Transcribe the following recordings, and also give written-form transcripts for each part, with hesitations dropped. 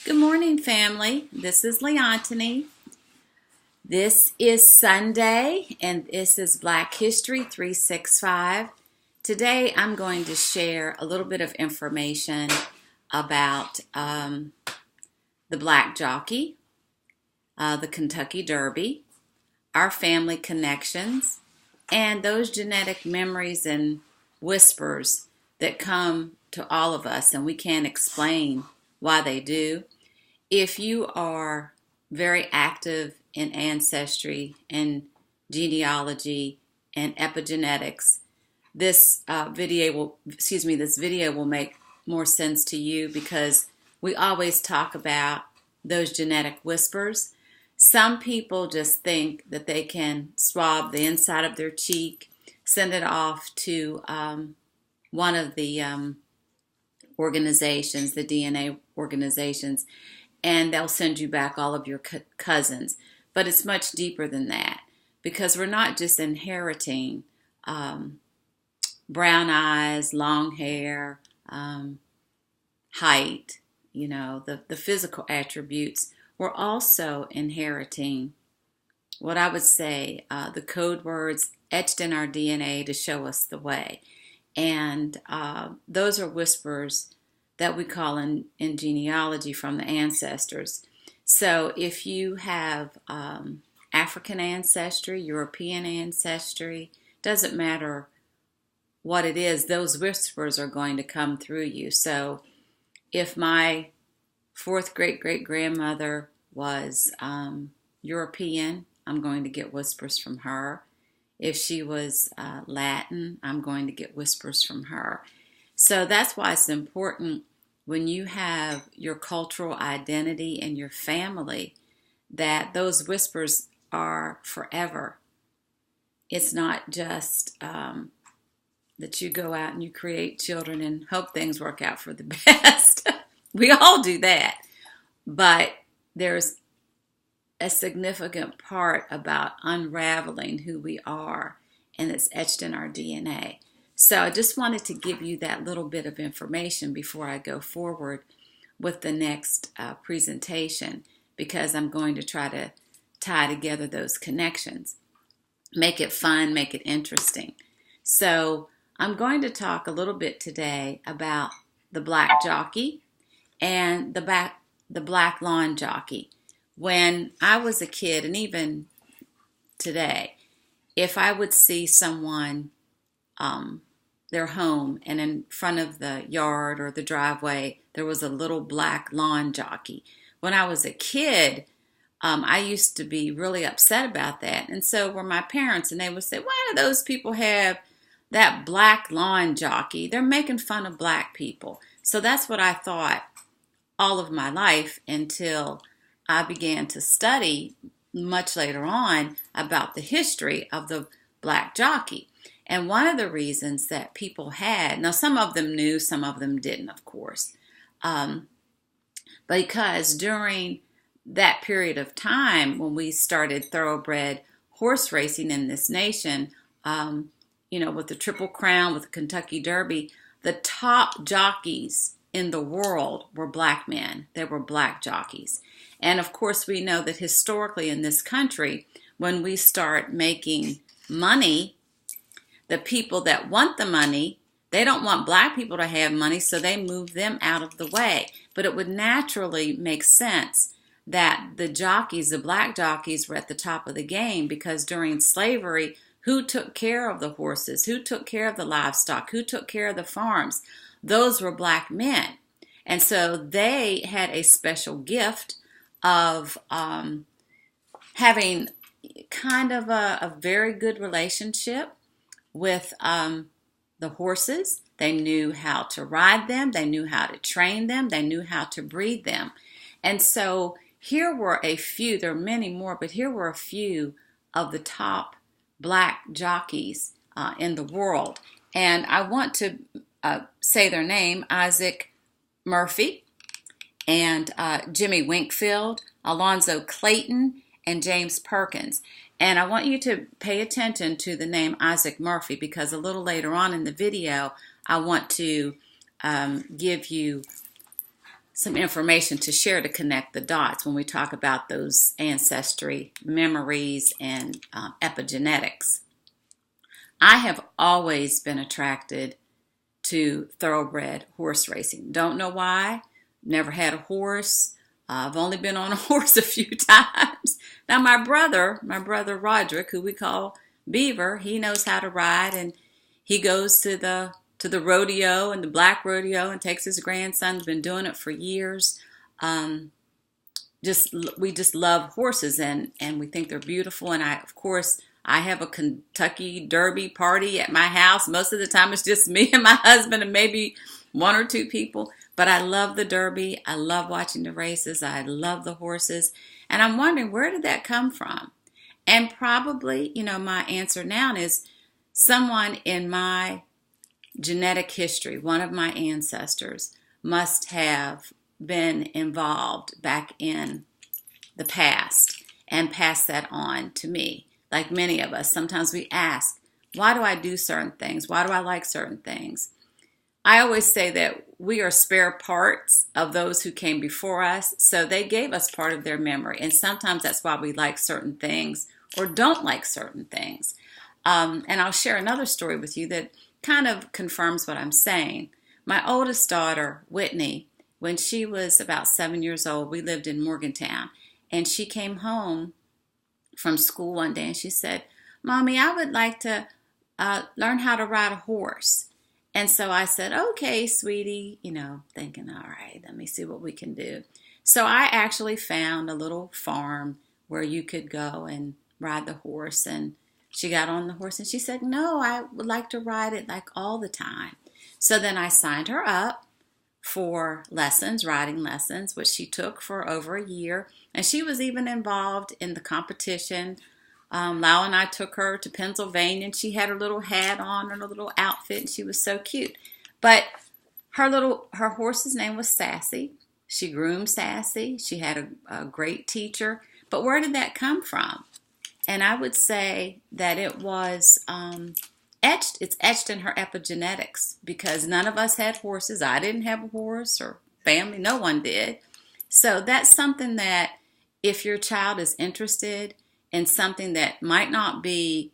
Good morning, family. This is Leontini. This is Sunday, and this is Black History 365. Today, I'm going to share a little bit of information about the Black Jockey, the Kentucky Derby, our family connections, and those genetic memories and whispers that come to all of us, and we can't explain why they do. If you are very active in ancestry and genealogy and epigenetics, this video will make more sense to you because we always talk about those genetic whispers. Some people just think that they can swab the inside of their cheek, send it off to one of the organizations, the DNA organizations, and they'll send you back all of your cousins. But it's much deeper than that because we're not just inheriting brown eyes, long hair, height, the physical attributes. We're also inheriting what I would say the code words etched in our DNA to show us the way. And those are whispers that we call in genealogy from the ancestors. So if you have African ancestry, European ancestry, doesn't matter what it is, those whispers are going to come through you. So if my fourth great-great-grandmother was European, I'm going to get whispers from her. If she was Latin, I'm going to get whispers from her. So that's why it's important when you have your cultural identity and your family that those whispers are forever. It's not just that you go out and you create children and hope things work out for the best. We all do that. But there's a significant part about unraveling who we are, and it's etched in our DNA. So I just wanted to give you that little bit of information before I go forward with the next presentation, because I'm going to try to tie together those connections, make it fun, make it interesting. So I'm going to talk a little bit today about the Black Jockey and the Black Lawn Jockey. When I was a kid, and even today, if I would see someone, their home, and in front of the yard or the driveway, there was a little black lawn jockey. When I was a kid, I used to be really upset about that. And so were my parents, and they would say, why do those people have that black lawn jockey? They're making fun of black people. So that's what I thought all of my life until I began to study much later on about the history of the Black Jockey. And one of the reasons that people had, now some of them knew, some of them didn't, of course, because during that period of time when we started thoroughbred horse racing in this nation, with the Triple Crown, with the Kentucky Derby, the top jockeys in the world were black men. They were black jockeys. And of course, we know that historically in this country, when we start making money, the people that want the money, they don't want black people to have money, so they move them out of the way. But it would naturally make sense that the jockeys, the black jockeys, were at the top of the game, because during slavery, who took care of the horses? Who took care of the livestock? Who took care of the farms? Those were black men. And so they had a special gift of having kind of a very good relationship with the horses. They knew how to ride them. They knew how to train them. They knew how to breed them. And so here were a few, there are many more, but here were a few of the top black jockeys in the world. And I want to say their name: Isaac Murphy and Jimmy Winkfield, Alonzo Clayton, and James Perkins. And I want you to pay attention to the name Isaac Murphy, because a little later on in the video, I want to give you some information to share to connect the dots when we talk about those ancestry memories and epigenetics. I have always been attracted to thoroughbred horse racing. Don't know why. Never had a horse. I've only been on a horse a few times. Now my brother Roderick, who we call Beaver, he knows how to ride, and he goes to the rodeo and the black rodeo and takes his grandson. He's been doing it for years. We just love horses, and we think they're beautiful. And I have a Kentucky Derby party at my house. Most of the time it's just me and my husband and maybe one or two people. But I love the Derby. I love watching the races. I love the horses. And I'm wondering, where did that come from? And probably, my answer now is someone in my genetic history, one of my ancestors, must have been involved back in the past and passed that on to me. Like many of us, sometimes we ask, why do I do certain things? Why do I like certain things? I always say that we are spare parts of those who came before us, so they gave us part of their memory, and sometimes that's why we like certain things or don't like certain things. And I'll share another story with you that kind of confirms what I'm saying. My oldest daughter, Whitney, when she was about 7 years old, we lived in Morgantown, and she came home from school one day and she said, "Mommy, I would like to learn how to ride a horse." And so I said, "Okay, sweetie," thinking, all right, let me see what we can do. So I actually found a little farm where you could go and ride the horse. And she got on the horse and she said, "No, I would like to ride it like all the time." So then I signed her up for lessons, riding lessons, which she took for over a year. And she was even involved in the competition. Lau and I took her to Pennsylvania, and she had her little hat on and a little outfit, and she was so cute. But her horse's name was Sassy. She groomed Sassy. She had a great teacher. But where did that come from? And I would say that it was etched. It's etched in her epigenetics, because none of us had horses. I didn't have a horse, or family. No one did. So that's something that if your child is interested in something that might not be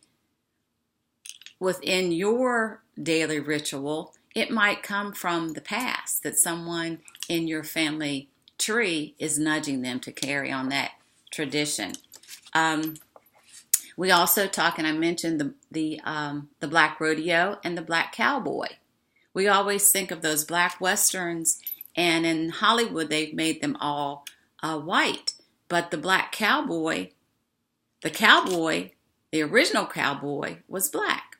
within your daily ritual, it might come from the past, that someone in your family tree is nudging them to carry on that tradition. We also talk, and I mentioned the Black Rodeo and the Black Cowboy. We always think of those black westerns, and in Hollywood they've made them all white. But the Black Cowboy, the original cowboy, was black.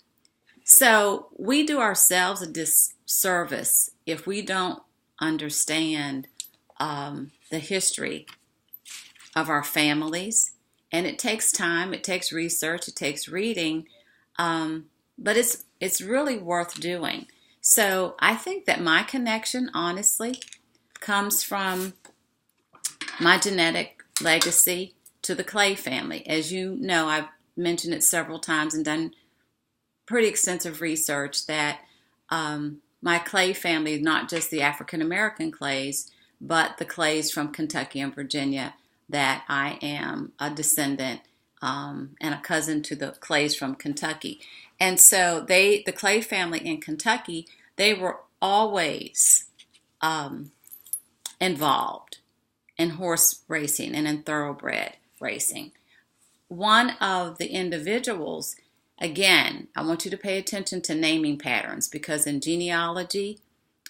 So we do ourselves a disservice if we don't understand the history of our families. And it takes time, it takes research, it takes reading, but it's really worth doing. So I think that my connection, honestly, comes from my genetic legacy to the Clay family. As you know, I've mentioned it several times and done pretty extensive research that my Clay family is not just the African American Clays, but the Clays from Kentucky and Virginia, that I am a descendant and a cousin to the Clays from Kentucky. And so the Clay family in Kentucky, they were always involved in horse racing and in thoroughbred racing. One of the individuals, again, I want you to pay attention to naming patterns, because in genealogy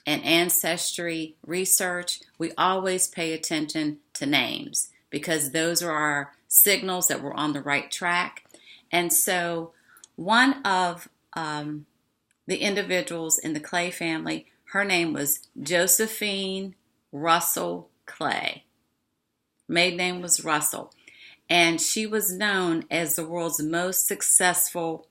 and ancestry research, we always pay attention to names, because those are our signals that we're on the right track. And so one of the individuals in the Clay family, her name was Josephine Russell Clay. Maiden name was Russell. And she was known as the world's most successful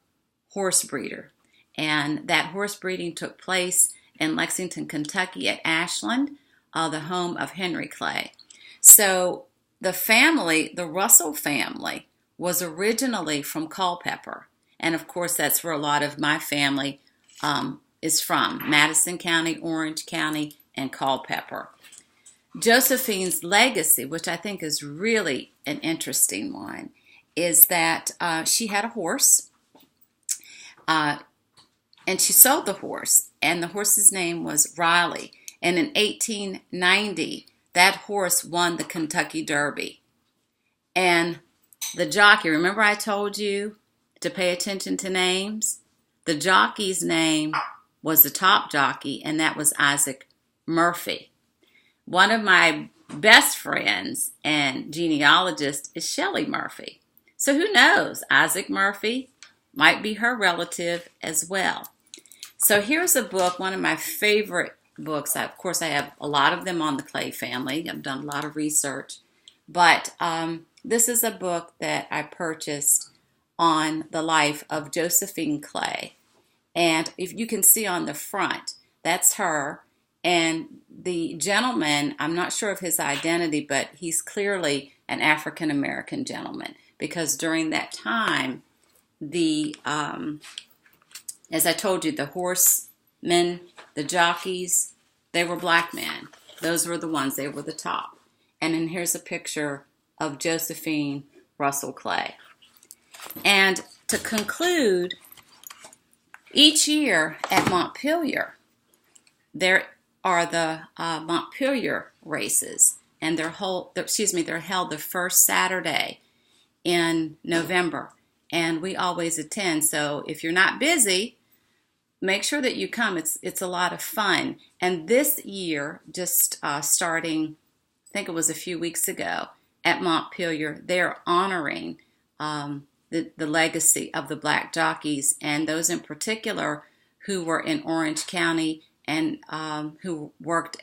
horse breeder. And that horse breeding took place in Lexington, Kentucky at Ashland, the home of Henry Clay. So the family, the Russell family, was originally from Culpeper. And of course, that's where a lot of my family is from, Madison County, Orange County, and Culpeper. Josephine's legacy, which I think is really an interesting one, is that she had a horse, and she sold the horse, and the horse's name was Riley. And in 1890, that horse won the Kentucky Derby. And the jockey, remember I told you to pay attention to names? The jockey's name was the top jockey, and that was Isaac Murphy. One of my best friends and genealogist is Shelley Murphy. So who knows? Isaac Murphy might be her relative as well. So here's a book, one of my favorite books. Of course, I have a lot of them on the Clay family. I've done a lot of research. But this is a book that I purchased on the life of Josephine Clay. And if you can see on the front, that's her. And the gentleman, I'm not sure of his identity, but he's clearly an African-American gentleman. Because during that time, as I told you, the horsemen, the jockeys, they were black men. Those were the ones, they were the top. And then here's a picture of Josephine Russell Clay. And to conclude, each year at Montpelier, there are the Montpelier races, and they're held the first Saturday in November, and we always attend. So if you're not busy, make sure that you come. It's a lot of fun. And this year, just starting, I think it was a few weeks ago, at Montpelier, they're honoring the legacy of the Black Jockeys, and those in particular who were in Orange County and who worked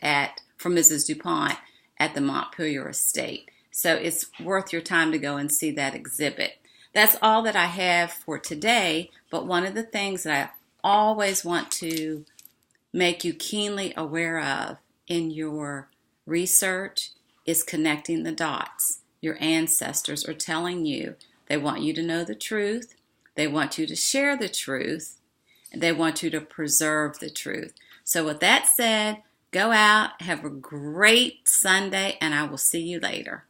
for Mrs. DuPont at the Montpelier estate. So it's worth your time to go and see that exhibit. That's all that I have for today, but one of the things that I always want to make you keenly aware of in your research is connecting the dots. Your ancestors are telling you they want you to know the truth, they want you to share the truth, and they want you to preserve the truth. So with that said, go out, have a great Sunday, and I will see you later.